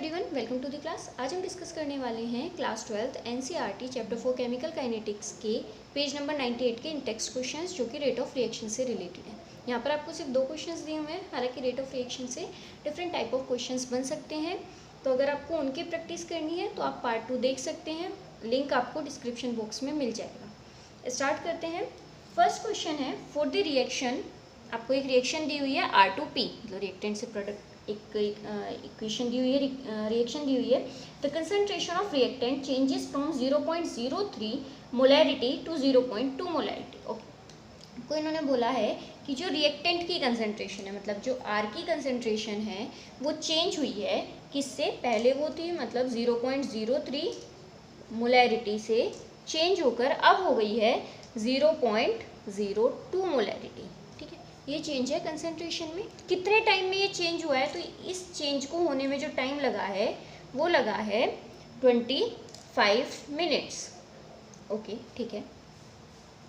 Everyone, welcome to the class. आज हम discuss करने वाले हैं class 12th NCERT chapter 4 chemical kinetics के पेज नंबर 98 के इन टेक्स्ट क्वेश्चंस जो कि रेट ऑफ रिएक्शन से रिलेटेड है। यहाँ पर आपको सिर्फ 2 क्वेश्चंस दिए हुए हैं, हालांकि रेट ऑफ रिएक्शन से डिफरेंट टाइप ऑफ क्वेश्चंस बन सकते हैं। तो अगर आपको उनकी प्रैक्टिस करनी है तो आप पार्ट 2 देख सकते हैं, लिंक आपको डिस्क्रिप्शन बॉक्स में मिल जाएगा। स्टार्ट करते हैं। फर्स्ट क्वेश्चन है, फॉर द रिएक्शन, आपको एक रिएक्शन दी हुई है R2P, मतलब रिएक्टेंट से प्रोडक्ट एक इक्वेशन दी हुई है, रिएक्शन दी हुई है। The concentration of reactant changes from 0.03 molarity to 0.2 molarity. Okay, को इन्होंने बोला है कि जो रिएक्टेंट की कंसंट्रेशन है, मतलब जो R की कंसंट्रेशन है वो चेंज हुई है किससे, पहले वो थी मतलब 0.03 मोलैरिटी से चेंज होकर अब हो गई है 0.02 मोलैरिटी। ठीक है, ये चेंज है कंसंट्रेशन में। कितने टाइम में ये चेंज हुआ है, तो इस चेंज को होने में जो टाइम लगा है वो लगा है 25 मिनट्स। ओके, ठीक है।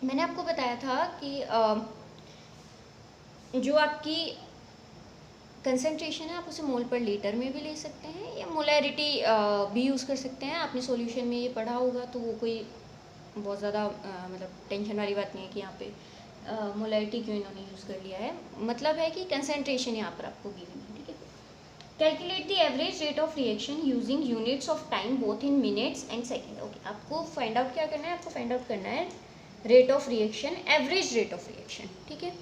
मैंने आपको बताया था कि जो आपकी कंसंट्रेशन है आप उसे मोल पर लीटर में भी ले सकते हैं या मोलैरिटी भी यूज़ कर सकते हैं। आपने सॉल्यूशन में ये पढ़ा होगा, तो वो कोई बहुत ज़्यादा मतलब टेंशन वाली बात नहीं है कि यहाँ पे मोलैरिटी क्यों इन्होंने यूज़ कर लिया है। मतलब है कि कंसंट्रेशन यहाँ पर आपको गिवन है। ठीक है, calculate the average rate of reaction using units of time both in minutes and second. Okay, आपको फाइंड आउट क्या करना है, आपको फाइंड आउट करना है rate of reaction, average rate of reaction. ठीक है,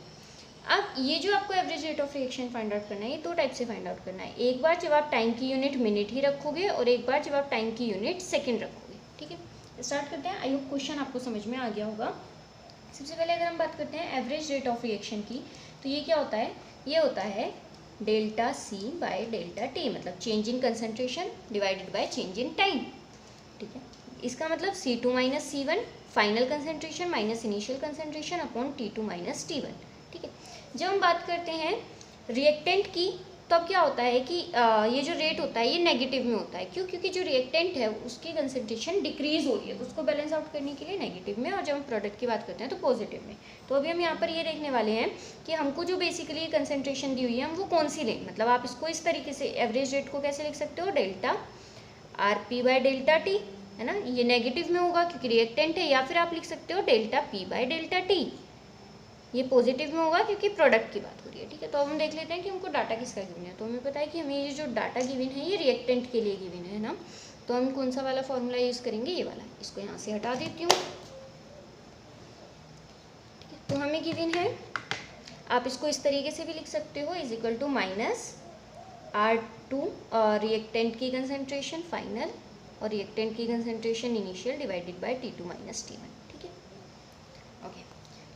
अब ये जो आपको average rate of reaction find out करना है, ये 2 टाइप से फाइंड आउट करना है। एक बार जब आप टाइम की यूनिट मिनट ही रखोगे और एक बार जब आप टाइम की यूनिट सेकेंड रखोगे। ठीक है, स्टार्ट करते हैं। आई होप क्वेश्चन आपको समझ में आ गया होगा। सबसे पहले अगर हम बात करते हैं एवरेज रेट ऑफ रिएक्शन की, तो ये क्या होता है, ये होता है delta C by delta T, मतलब change in concentration divided by change in time. ठीक है, इसका मतलब C2 minus C1 final concentration minus initial concentration upon T2 minus T1। ठीक है, जब हम बात करते हैं रिएक्टेंट की, तब क्या होता है कि ये जो रेट होता है ये नेगेटिव में होता है। क्यों? क्योंकि जो रिएक्टेंट है उसकी कंसंट्रेशन डिक्रीज हो रही है, तो उसको बैलेंस आउट करने के लिए नेगेटिव में, और जब हम प्रोडक्ट की बात करते हैं तो पॉजिटिव में। तो अभी हम यहाँ पर ये देखने वाले हैं कि हमको जो बेसिकली कंसंट्रेशन दी हुई है हम वो कौन सी लें। मतलब आप इसको इस तरीके से एवरेज रेट को कैसे लिख सकते हो, delta RP by delta T, है ना, ये नेगेटिव में होगा क्योंकि रिएक्टेंट है। या फिर आप लिख सकते हो delta P by delta T, ये पॉजिटिव में होगा क्योंकि प्रोडक्ट की बात हो रही है। ठीक है, तो अब हम देख लेते हैं कि हमको डाटा किसका गिवन है। तो हमें पता है कि हमें ये जो डाटा गिवन है ये रिएक्टेंट के लिए गिवन है ना, तो हम कौन सा वाला फॉर्मूला यूज़ करेंगे, ये वाला। इसको यहाँ से हटा देती हूँ। ठीक है, तो हमें गिवन है, आप इसको इस तरीके से भी लिख सकते हो, is equal to minus R2 reactant की कंसंट्रेशन फाइनल और रिएक्टेंट की concentration initial divided by T2 minus T1। ठीक है, ओके।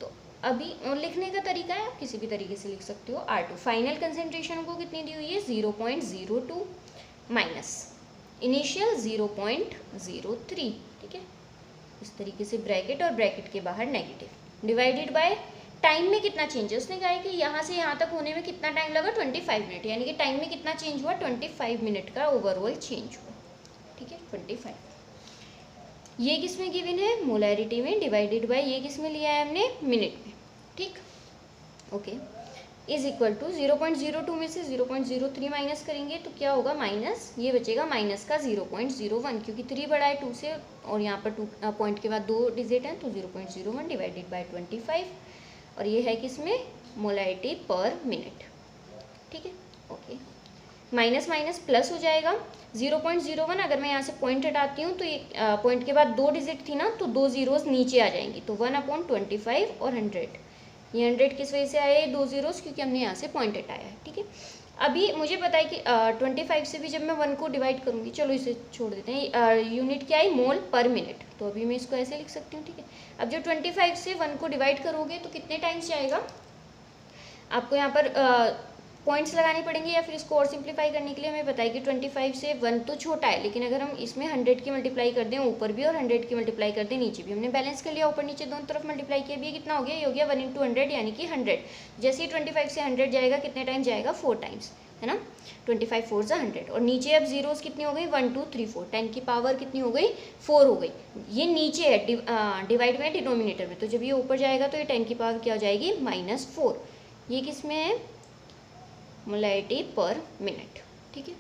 तो अभी और लिखने का तरीका है, आप किसी भी तरीके से लिख सकते हो। R2 फाइनल कंसंट्रेशन को कितनी दी हुई है, 0.02 माइनस इनिशियल 0.03। ठीक है, इस तरीके से ब्रैकेट और ब्रैकेट के बाहर नेगेटिव डिवाइडेड बाय टाइम में कितना चेंज है। उसने कहा है कि यहाँ से यहाँ तक होने में कितना टाइम लगा, 25 मिनट, यानी कि टाइम में कितना चेंज हुआ, 25 मिनट का ओवरऑल चेंज हुआ। ठीक है, 25। ये किस में गिवन है, मोलैरिटी में, डिवाइडेड बाय ये किस में लिया है हमने, मिनट में। ठीक, ओके, इज इक्वल टू 0.02 में से 0.03 माइनस करेंगे तो क्या होगा, माइनस, ये बचेगा माइनस का 0.01, क्योंकि 3 बड़ा है 2 से और यहाँ पर 2 पॉइंट के बाद 2 डिजिट हैं, तो 0.01 डिवाइडेड बाय 25, और ये है किसमें, मोलैरिटी पर मिनट। ठीक है, ओके, माइनस माइनस प्लस हो जाएगा। 0.01 अगर मैं यहाँ से पॉइंट हटाती हूँ तो ये पॉइंट के बाद 2 डिजिट थी ना, तो 2 जीरोस नीचे आ जाएंगी, तो 1/25 और 100। ये 100 किस वजह से आया, 2 जीरोस, क्योंकि हमने यहाँ से पॉइंट हटाया है। ठीक है, अभी मुझे पता है कि 25 से भी जब मैं 1 को डिवाइड करूँगी, चलो इसे छोड़ देते हैं, यूनिट क्या है, मोल पर मिनट, तो अभी मैं इसको ऐसे लिख सकती हूँ। ठीक है, अब जब 25 से 1 को डिवाइड करोगे तो कितने टाइम्स जाएगा, आपको यहाँ पर पॉइंट्स लगाने पड़ेंगे, या फिर इसको और सिंप्लीफाई करने के लिए हमें पता है कि 25 से 1 तो छोटा है, लेकिन अगर हम इसमें 100 की मल्टीप्लाई कर दें ऊपर भी और 100 की मल्टीप्लाई कर दें नीचे भी, हमने बैलेंस कर लिया, ऊपर नीचे दोनों तरफ मल्टीप्लाई किया भी, ये कितना हो गया, ये हो गया 1 × 100 यानी कि 100। जैसे ही 25 से 100 जाएगा कितने टाइम जाएगा, 4 टाइम्स, है ना, 25 4 = 100, और नीचे अब जीरोस कितनी हो गई, 1 2 3 4, 10 की पावर कितनी हो गई, 4 हो गई। ये नीचे है, डिवाइड में डिनोमिनेटर में, तो जब ये ऊपर जाएगा तो ये 10 की पावर क्या हो जाएगी, -4। ये किस में है, मोलैरिटी पर मिनट। ठीक है,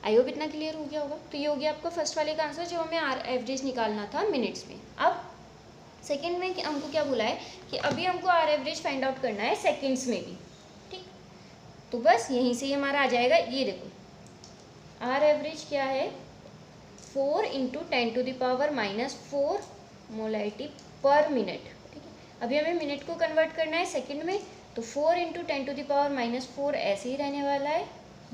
आई होप इतना क्लियर हो गया होगा। तो ये हो गया आपका फर्स्ट वाले का आंसर जब हमें आर एवरेज निकालना था मिनट्स में। अब सेकंड में हमको क्या बोला है कि अभी हमको आर एवरेज फाइंड आउट करना है सेकंड्स में भी, ठीक। तो बस यहीं से ही हमारा आ जाएगा, ये देखो आर एवरेज क्या है 4 × 10⁻⁻⁴ मोलैरिटी पर मिनट, ठीक है। अभी हमें मिनट को कन्वर्ट करना है सेकंड में, तो 4 × 10⁻⁻⁴ ऐसे ही रहने वाला है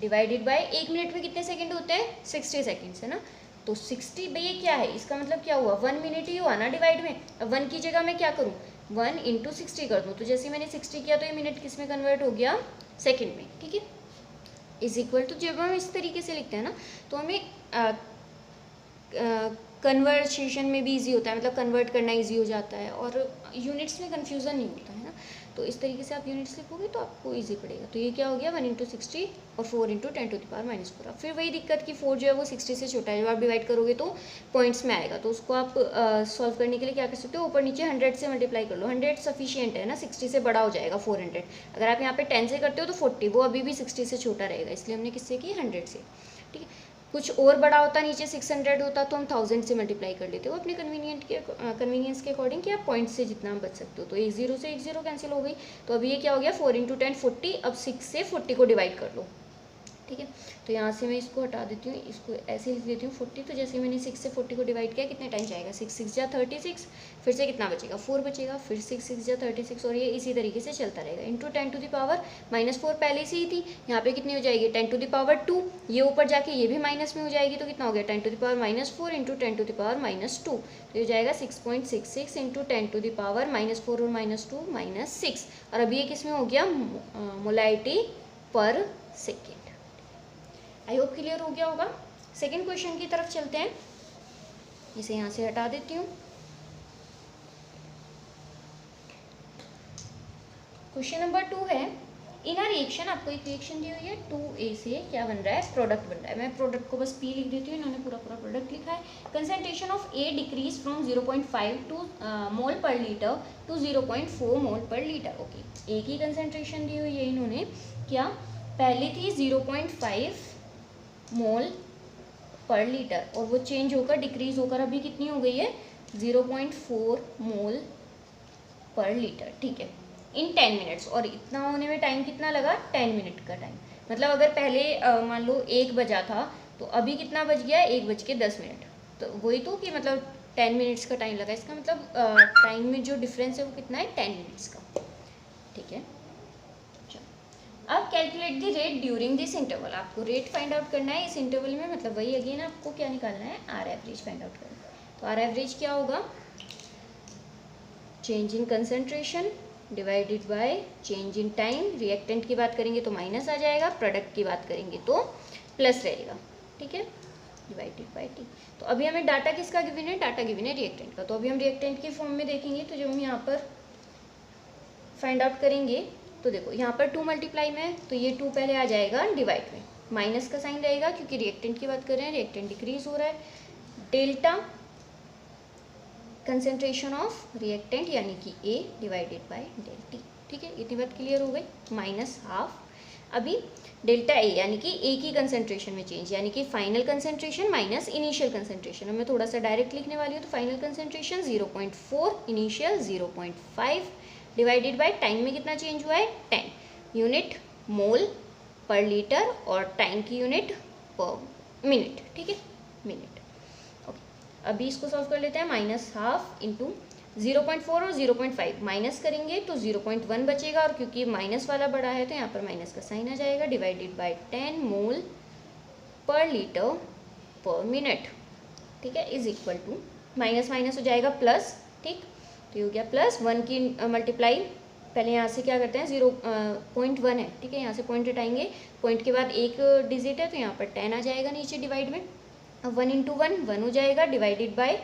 डिवाइडेड बाय 1 मिनट में कितने सेकंड होते हैं 60 सेकंड्स, है ना। तो 60 भाई ये क्या है, इसका मतलब क्या हुआ 1 मिनट ही हुआ ना डिवाइड में। अब 1 की जगह मैं क्या करूँ 1 × 60 कर दूँ, तो जैसे मैंने 60 किया तो ये मिनट किस में कन्वर्ट हो गया सेकंड में, ठीक है। इज इक्वल टू जब हम इस तरीके से लिखते हैं ना तो हमें कन्वर्सेशन में भी इजी होता है, मतलब कन्वर्ट करना इजी हो जाता है और यूनिट्स में कन्फ्यूज़न नहीं होता है ना। तो इस तरीके से आप यूनिट्स लिखोगे तो आपको इजी पड़ेगा। तो ये क्या हो गया 1 × 60 और 4 × 10⁻⁻⁴। फिर वही दिक्कत कि 4 जो है वो 60 से छोटा है, जब आप डिवाइड करोगे तो पॉइंट्स में आएगा। तो उसको आप सॉल्व करने के लिए क्या कर सकते हो, ऊपर नीचे 100 से मल्टीप्लाई कर लो। 100 सफिशियंट है ना, 60 से बड़ा हो जाएगा 400। अगर आप यहाँ पे 10 से करते हो तो 40, वो अभी भी 60 से छोटा रहेगा, इसलिए हमने किससे की 100 से, ठीक है। कुछ और बड़ा होता नीचे 600 होता तो हम 1000 से मल्टीप्लाई कर लेते हो अपने कन्वीनियंस के अकॉर्डिंग कि आप पॉइंट से जितना हम बच सकते हो। तो 1 0 से 1 0 कैंसिल हो गई। तो अभी ये क्या हो गया 4 × 10 40। अब 6 से 40 को डिवाइड कर लो, ठीक है। तो यहाँ से मैं इसको हटा देती हूँ, इसको ऐसे लिख देती हूँ 40। तो जैसे मैंने 6 से 40 को डिवाइड किया कितने टाइम जाएगा 6 6 जा 36, फिर से कितना बचेगा 4 बचेगा, फिर 6 6 जा 36 और ये इसी तरीके से चलता रहेगा। इंटू 10⁻⁻⁴ पहले से ही थी, यहाँ पे कितनी हो जाएगी 10⁻²। ये ऊपर जाके ये भी माइनस में हो जाएगी, तो कितना हो गया 10⁻⁴ × 10⁻²। तो ये जाएगा 6.66 × 10⁻⁴ और -2 -6। और अभी ये किस में हो गया मोलैरिटी पर सेकेंड। आई होप क्लियर हो गया होगा। सेकेंड क्वेश्चन की तरफ चलते हैं, इसे यहाँ से हटा देती हूँ। क्वेश्चन नंबर 2 है, इन अ रिएक्शन, आपको एक रिएक्शन दी हुई है 2A से क्या बन रहा है प्रोडक्ट बन रहा है। मैं प्रोडक्ट को बस P लिख देती हूँ, इन्होंने पूरा प्रोडक्ट लिखा है। Concentration of A decrease from 0.5 मोल पर लीटर टू 0.4 मोल पर लीटर। ओके, A की कंसंट्रेशन दी हुई है इन्होंने, क्या पहले थी 0.5 मोल पर लीटर और वो चेंज होकर डिक्रीज होकर अभी कितनी हो गई है 0.4 मोल पर लीटर, ठीक है, इन 10 मिनट्स। और इतना होने में टाइम कितना लगा 10 मिनट का टाइम। मतलब अगर पहले मान लो 1 बजा था तो अभी कितना बज गया 1:10। तो वही तो कि मतलब 10 मिनट्स का टाइम लगा, इसका मतलब टाइम में जो डिफरेंस है वो कितना है 10 मिनट्स का, ठीक है। अब calculate the rate during this interval, आपको रेट फाइंड आउट करना है इस इंटरवल में, मतलब वही अगेन आपको क्या निकालना है आर एवरेज फाइंड आउट करना है। तो आर एवरेज क्या होगा change in concentration divided by change in time. Reactant की बात करेंगे तो माइनस आ जाएगा, प्रोडक्ट की बात करेंगे तो प्लस रहेगा, ठीक है, डिवाइडेड बाय टी। तो अभी हमें डाटा किसका गिवन है, डाटा गिवन है रिएक्टेंट का। तो अभी हम रिएक्टेंट के फॉर्म में देखेंगे, तो जब हम यहाँ पर फाइंड आउट करेंगे तो देखो यहाँ पर 2 मल्टीप्लाई में, तो ये 2 पहले आ जाएगा डिवाइड में, माइनस का साइन रहेगा क्योंकि रिएक्टेंट की बात कर रहे हैं, रिएक्टेंट डिक्रीज हो रहा है। डेल्टा कंसेंट्रेशन ऑफ रिएक्टेंट यानी कि A divided by del T, ठीक है, इतनी बात क्लियर हो गई, -12। अभी डेल्टा A यानी कि A की कंसेंट्रेशन में चेंज, यानी कि final concentration minus initial concentration. अब मैं थोड़ा सा डायरेक्ट लिखने वाली हूँ, तो final concentration 0.4, initial 0.5 divided by time में कितना चेंज हुआ है 10 यूनिट मोल पर लीटर और टाइम की यूनिट पर मिनट, ठीक है, मिनट। ओके, अभी इसको सॉल्व कर लेते हैं। -12 इंटू 0.4 और 0.5 माइनस करेंगे तो 0.1 बचेगा, और क्योंकि माइनस वाला बड़ा है तो यहाँ पर माइनस का साइन आ जाएगा, डिवाइडेड बाय 10 मोल पर लीटर पर मिनट, ठीक है, is equal to minus minus हो जाएगा प्लस, ठीक। तो ये हो गया +1 की मल्टीप्लाई, पहले यहाँ से क्या करते हैं 0.1 है, ठीक है, यहाँ से पॉइंट हटाएंगे, पॉइंट के बाद एक डिजिट है तो यहाँ पर 10 आ जाएगा नीचे डिवाइड में। अब 1 × 1 1 हो जाएगा, डिवाइडेड बाय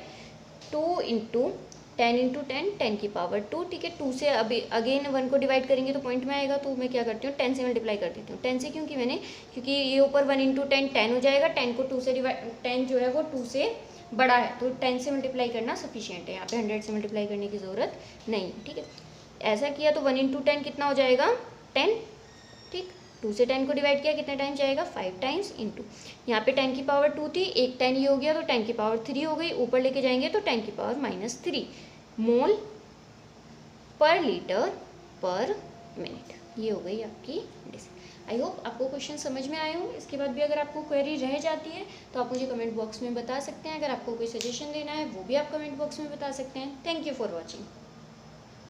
2 × 10 × 10 10 की पावर 2, ठीक है। 2 से अभी अगेन 1 को डिवाइड करेंगे तो पॉइंट में आएगा, तो मैं क्या करती हूँ 10 से मल्टीप्लाई कर देती हूँ। 10 से क्योंकि ये ऊपर 1 × 10 10 हो जाएगा, 10 को 2 से डिवाइड, 10 जो है वो 2 से बड़ा है तो 10 से मल्टीप्लाई करना सफिशिएंट है, यहाँ पे 100 से मल्टीप्लाई करने की ज़रूरत नहीं, ठीक है। ऐसा किया तो 1 × 10 कितना हो जाएगा 10, ठीक। 2 से 10 को डिवाइड किया, कितने टाइम जाएगा, 5 टाइम्स इंटू, यहाँ पे 10 की पावर 2 थी, एक 10 ये हो गया तो 10 की पावर 3 हो गई, ऊपर लेके जाएंगे तो 10 की पावर -3 मोल पर लीटर पर मिनट। ये हो गई आपकी डिस्टेंस। आई होप आपको क्वेश्चन समझ में आए हो। इसके बाद भी अगर आपको क्वेरी रह जाती है तो आप मुझे कमेंट बॉक्स में बता सकते हैं। अगर आपको कोई सजेशन देना है वो भी आप कमेंट बॉक्स में बता सकते हैं। Thank you for watching.